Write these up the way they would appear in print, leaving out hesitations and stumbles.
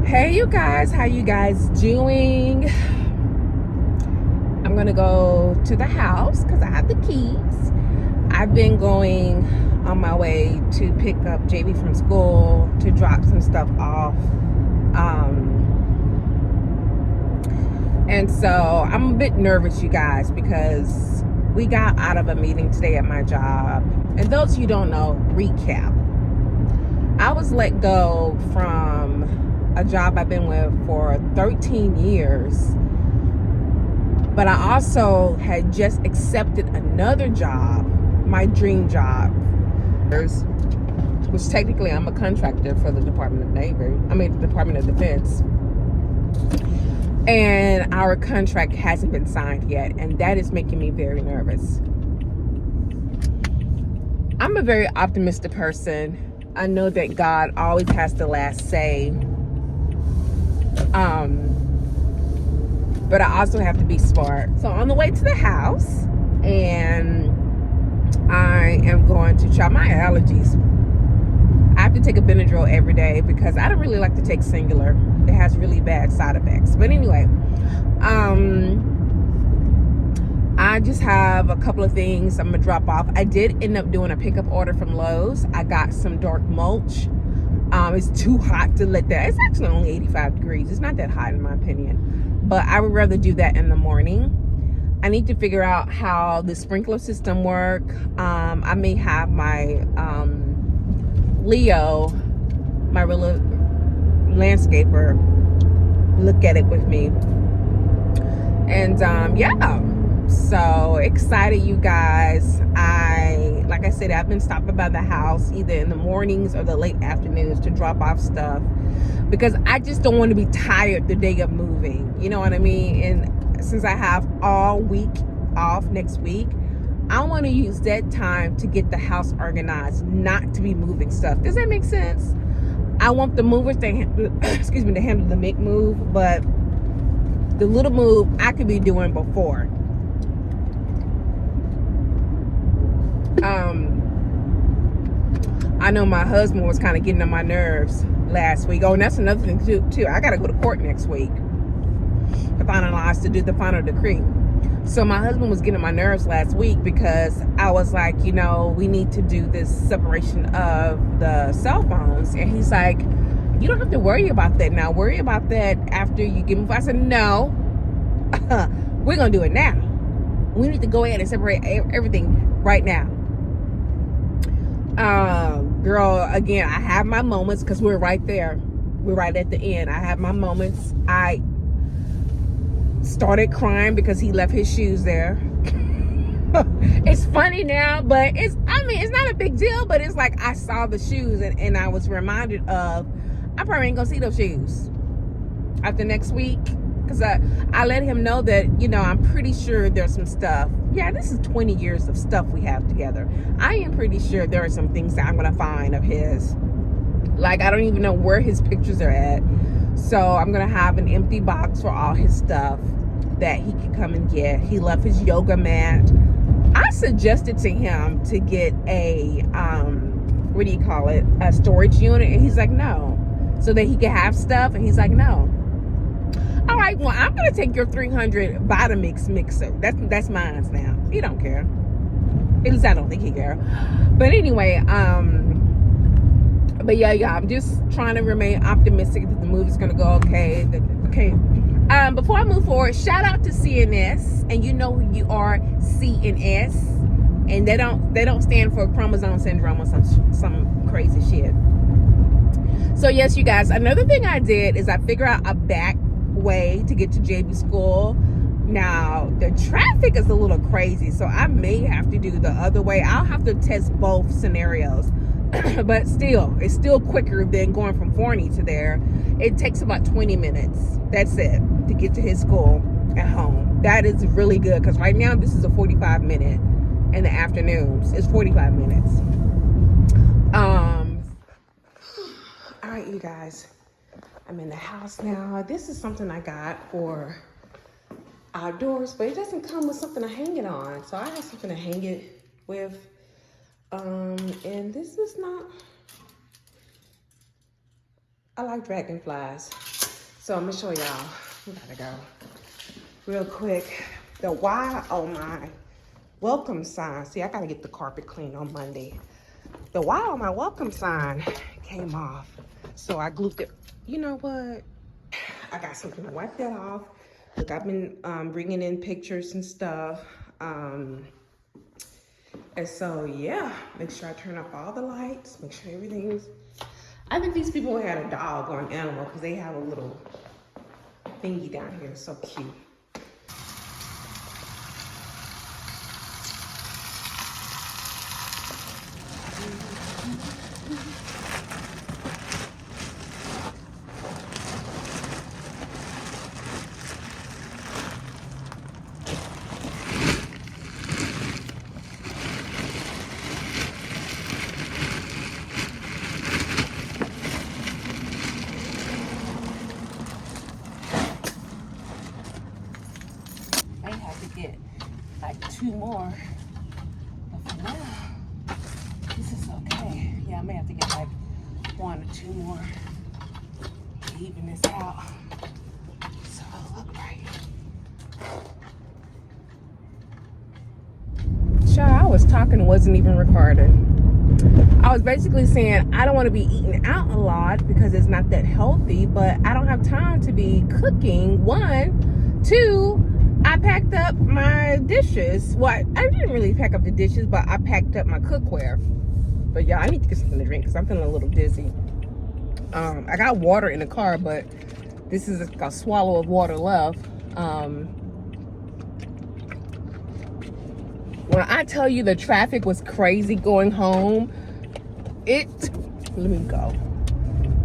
Hey you guys, how you guys doing? I'm gonna go to the house because I have the keys. I've been going on my way to pick up JB from school, to drop some stuff off. And so I'm a bit nervous, you guys, because we got out of a meeting today at my job. And those of you who don't know, recap. I was let go from a job I've been with for 13 years. But I also had just accepted another job, my dream job, which technically I'm a contractor for the Department of the Department of Defense. And our contract hasn't been signed yet, and that is making me very nervous. I'm a very optimistic person. I know that God always has the last say. But I also have to be smart. So on the way to the house, and I am going to try my allergies. I have to take a Benadryl every day because I don't really like to take Singular. It has really bad side effects. But anyway, I just have a couple of things I'm gonna drop off. I did end up doing a pickup order from Lowe's. I got some dark mulch. It's too hot to let that. It's actually only 85 degrees. It's not that hot in my opinion, but I would rather do that in the morning. I need to figure out how the sprinkler system work. I may have my Leo, my landscaper, look at it with me. And yeah, so excited, you guys. Like I said, I've been stopping by the house either in the mornings or the late afternoons to drop off stuff because I just don't want to be tired the day of moving. You know what I mean? And since I have all week off next week, I want to use that time to get the house organized, not to be moving stuff. Does that make sense? I want the movers to handle the big move, but the little move I could be doing before. I know my husband was kind of getting on my nerves last week. Oh, and that's another thing too. I got to go to court next week to finalize, to do the final decree. So my husband was getting on my nerves last week because I was like, we need to do this separation of the cell phones. And he's like, you don't have to worry about that now. Worry about that after you get moved. I said, no, we're going to do it now. We need to go ahead and separate everything right now. Girl, again, I have my moments because we're right there. We're right at the end. I have my moments. I started crying because he left his shoes there. It's funny now, but it's not a big deal, but it's like I saw the shoes and I was reminded of, I probably ain't gonna see those shoes after next week. Because I let him know that, I'm pretty sure there's some stuff. Yeah, this is 20 years of stuff we have together. I am pretty sure there are some things that I'm going to find of his. Like, I don't even know where his pictures are at. So I'm going to have an empty box for all his stuff that he can come and get. He left his yoga mat. I suggested to him to get a, a storage unit. And he's like, no. So that he can have stuff. And he's like, no. All right, well, I'm going to take your 300 Vitamix mixer. That's mine now. He don't care. At least I don't think he care. But anyway, but yeah, I'm just trying to remain optimistic that the movie's going to go okay. Before I move forward, shout out to CNS. And you know who you are, CNS. And they don't stand for chromosome syndrome or some crazy shit. So yes, you guys, another thing I did is I figured out a back way to get to JB school. Now the traffic is a little crazy, so I may have to do the other way. I'll have to test both scenarios. But still, it's still quicker than going from Forney to there. It takes about 20 minutes, that's it, to get to his school at home. That is really good because right now this is a 45 minute in the afternoons. It's 45 minutes. All right, you guys, I'm in the house now. This is something I got for outdoors, but it doesn't come with something to hang it on. So I have something to hang it with. And this is not, I like dragonflies. So I'm gonna show y'all. We gotta go real quick. The Y on my welcome sign. See, I gotta get the carpet cleaned on Monday. The Y on my welcome sign came off. So I glued it. You know what? I got something to wipe that off. Look, I've been bringing in pictures and stuff. And so, yeah, make sure I turn off all the lights. Make sure everything's... I think these people had a dog or an animal because they have a little thingy down here. So cute. I have to get like 2 more, but for now, this is okay. Yeah, I may have to get like 1 or 2 more to even this out, so it'll look right. Child, I was talking, wasn't even recording. I was basically saying I don't want to be eating out a lot because it's not that healthy, but I don't have time to be cooking. 1, 2, I packed up my dishes. Well, I didn't really pack up the dishes, but I packed up my cookware. But yeah, I need to get something to drink because I'm feeling a little dizzy. I got water in the car, but this is a swallow of water left. When I tell you the traffic was crazy going home, let me go.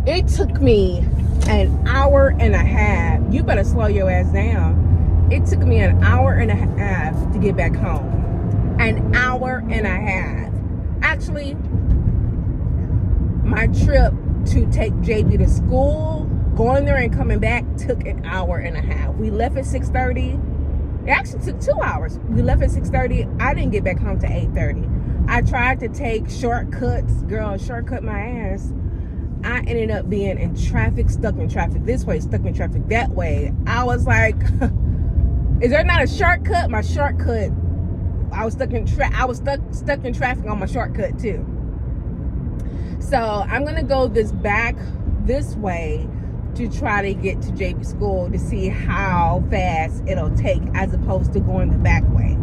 It took me an hour and a half. You better slow your ass down. It took me an hour and a half to get back home. An hour and a half. Actually, my trip to take JB to school, going there and coming back took an hour and a half. We left at 6:30. It actually took 2 hours. We left at 6:30. I didn't get back home to 8:30. I tried to take shortcuts. Girl, shortcut my ass. I ended up being in traffic, stuck in traffic this way, stuck in traffic that way. I was like, is there not a shortcut? My shortcut, I was stuck in stuck in traffic on my shortcut too. So I'm gonna go back this way to try to get to JB school to see how fast it'll take as opposed to going the back way.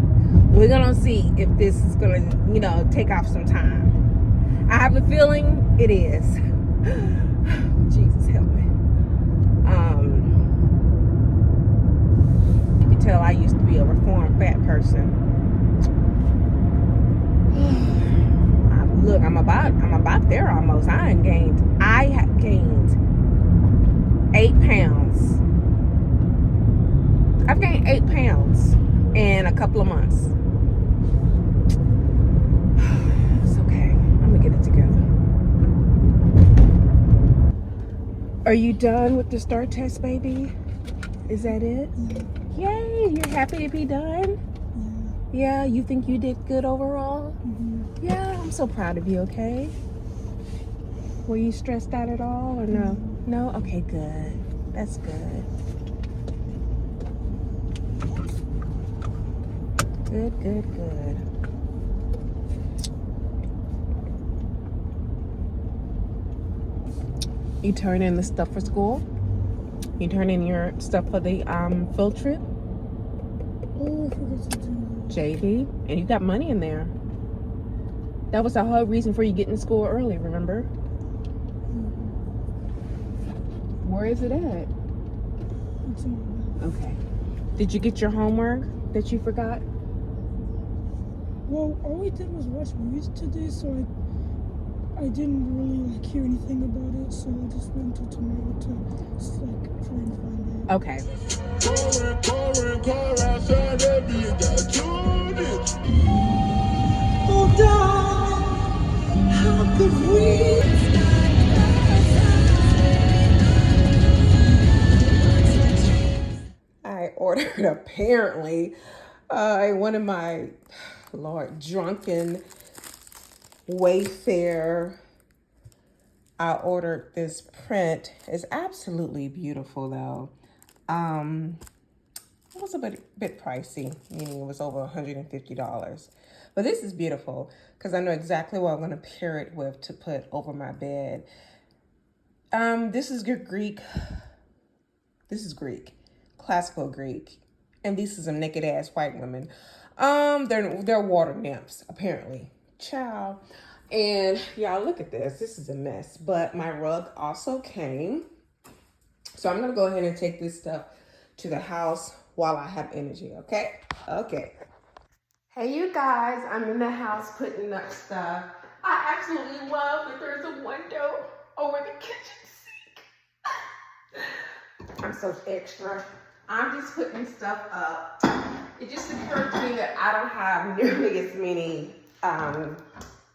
We're gonna see if this is gonna, take off some time. I have a feeling it is. Jesus help me. You can tell I used to be a reformed fat person. Look, I'm about there almost. I have gained 8 pounds. I've gained 8 pounds in a couple of months. It's okay. I'm gonna get it together. Are you done with the STAR test, baby? Is that it? Yeah. Yay! You're happy to be done? Yeah. Yeah, you think you did good overall? Mm-hmm. Yeah, I'm so proud of you, okay? Were you stressed out at all or no? Mm-hmm. No? Okay, good. That's good. Good, good, good. You turn in the stuff for school? You turn in your stuff for the field trip? Oh, I forgot to do that. JV, and you got money in there. That was the whole reason for you getting to school early, remember? Mm-hmm. Where is it at? It's in my bag. Okay. Did you get your homework that you forgot? Well, all we did was watch movies today, so I didn't really hear anything about it, so I just went to tomorrow to try and find it. Okay. Oh, darling, how could we? I ordered apparently one of my drunken Wayfair I ordered this print. It's absolutely beautiful though. It was a bit pricey, meaning it was over $150. But this is beautiful because I know exactly what I'm going to pair it with to put over my bed. This is Greek. This is Greek, classical Greek, and these are some naked ass white women. They're water nymphs apparently. Ciao. And y'all look at this. This is a mess. But my rug also came. So I'm gonna go ahead and take this stuff to the house while I have energy, okay? Okay. Hey you guys, I'm in the house putting up stuff. I absolutely love that there's a window over the kitchen sink. I'm so extra. I'm just putting stuff up. It just occurred to me that I don't have nearly as many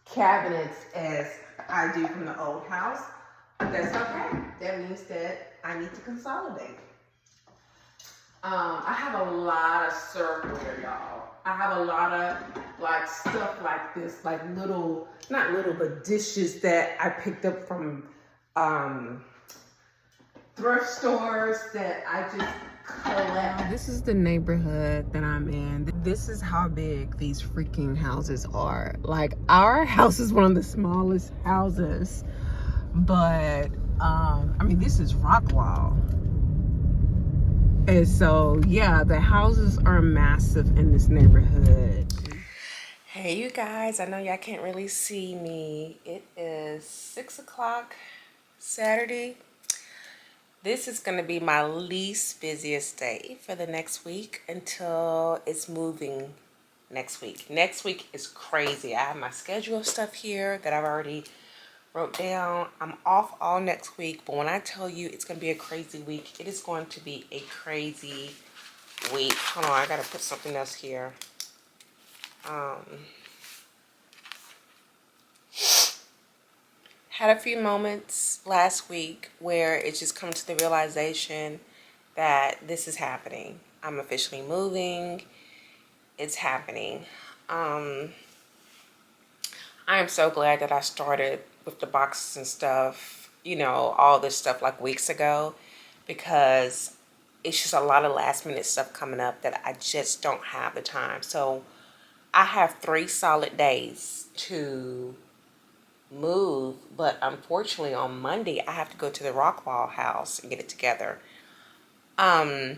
cabinets as I do from the old house. But that's okay. That means that I need to consolidate. I have a lot of serveware, y'all. I have a lot of like stuff like this, like little, not little, but dishes that I picked up from thrift stores that I just collect. This is the neighborhood that I'm in. This is how big these freaking houses are. Like our house is one of the smallest houses, but I mean, this is rock wall. And so, yeah, the houses are massive in this neighborhood. Hey, you guys, I know y'all can't really see me. It is 6 o'clock Saturday. This is going to be my least busiest day for the next week until it's moving next week. Next week is crazy. I have my schedule stuff here that I've already wrote down. I'm off all next week, but when I tell you it's going to be a crazy week, it is going to be a crazy week. Hold on, I got to put something else here. Had a few moments last week where it just come to the realization that this is happening. I'm officially moving. It's happening. I am so glad that I started with the boxes and stuff, you know, all this stuff like weeks ago, because it's just a lot of last minute stuff coming up that I just don't have the time. So I have 3 solid days to move, but unfortunately on Monday I have to go to the Rockwall house and get it together. So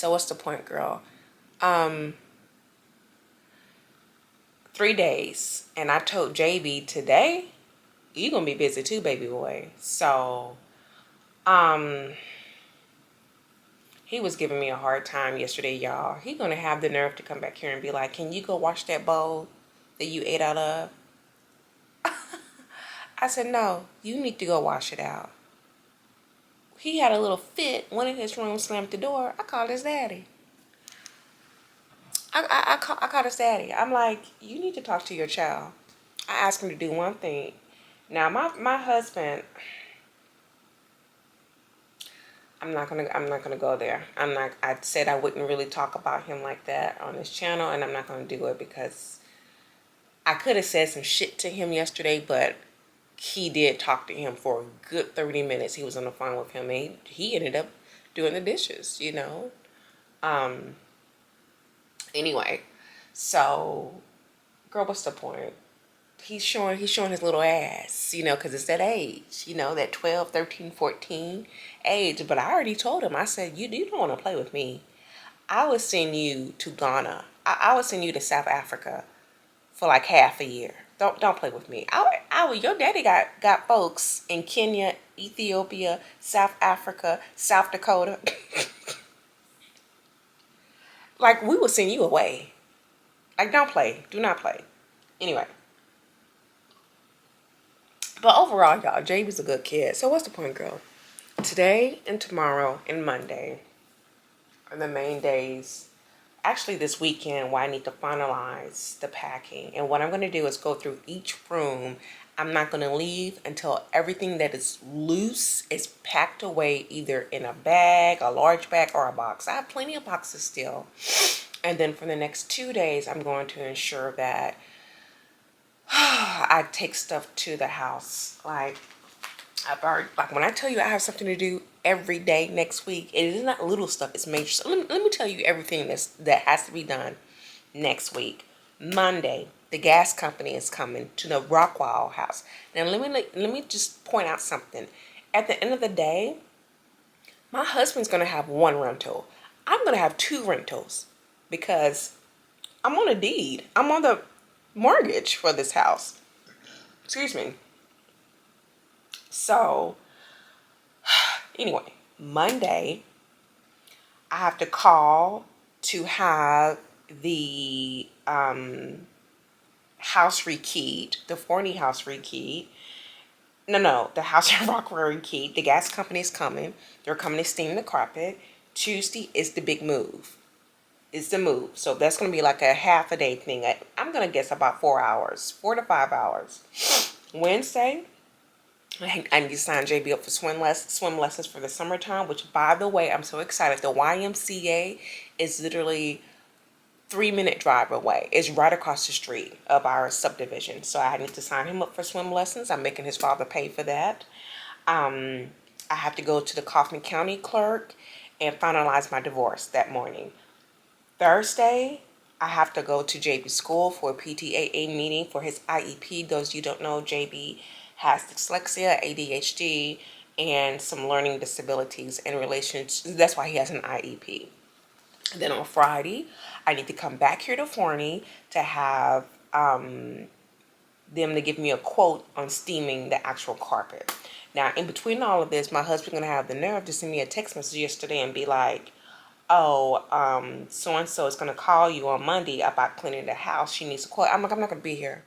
what's the point, girl? 3 days, and I told JB today, you're gonna be busy too, baby boy. So he was giving me a hard time yesterday, y'all. He gonna have the nerve to come back here and be like, can you go wash that bowl that you ate out of? I said, no, you need to go wash it out. He had a little fit, went in his room, slammed the door. I called his daddy. I called his daddy. I'm like, you need to talk to your child. I asked him to do one thing. Now, my husband, I'm not gonna go there. I said I wouldn't really talk about him like that on this channel, and I'm not gonna do it because I could have said some shit to him yesterday, but he did talk to him for a good 30 minutes. He was on the phone with him, and he ended up doing the dishes, you know. Anyway, so, girl, what's the point? He's showing his little ass, you know, because it's that age, you know, that 12, 13, 14 age. But I already told him, I said, you don't want to play with me. I would send you to Ghana. I would send you to South Africa for like half a year. Don't play with me. Your daddy got folks in Kenya, Ethiopia, South Africa, South Dakota. Like, we will send you away. Like, don't play. Do not play. Anyway. But overall, y'all, Jabe is a good kid. So what's the point, girl? Today and tomorrow and Monday are the main days. Actually, this weekend where I need to finalize the packing. And what I'm going to do is go through each room. I'm not going to leave until everything that is loose is packed away either in a bag, a large bag, or a box. I have plenty of boxes still. And then for the next 2 days, I'm going to ensure that I take stuff to the house. Like, I've already, like, when I tell you I have something to do every day next week, it is not little stuff, it's major stuff. Let me tell you everything that has to be done next week. Monday, the gas company is coming to the Rockwall house. Now, let me just point out something. At the end of the day, my husband's going to have one rental. I'm going to have two rentals because I'm on a deed. I'm on the mortgage for this house. Excuse me. So, anyway, Monday, I have to call to have the house rekeyed, the Forney house rekeyed. No, the house in Rockaway rekeyed. The gas company is coming. They're coming to steam the carpet. Tuesday is the big move. It's the move. So that's going to be like a half a day thing. I'm going to guess about 4 hours, 4 to 5 hours. Wednesday, I need to sign JB up for swim lessons for the summertime, which, by the way, I'm so excited. The YMCA is literally 3-minute drive away. It's right across the street of our subdivision. So I need to sign him up for swim lessons. I'm making his father pay for that. I have to go to the Kaufman County clerk and finalize my divorce that morning. Thursday, I have to go to JB's school for a PTAA meeting for his IEP. Those you don't know, JB has dyslexia, ADHD, and some learning disabilities in relation to, that's why he has an IEP. Then on Friday, I need to come back here to Forney to have them to give me a quote on steaming the actual carpet. Now, in between all of this, my husband's going to have the nerve to send me a text message yesterday and be like, oh, so-and-so is going to call you on Monday about cleaning the house. She needs a quote. I'm like, I'm not going to be here.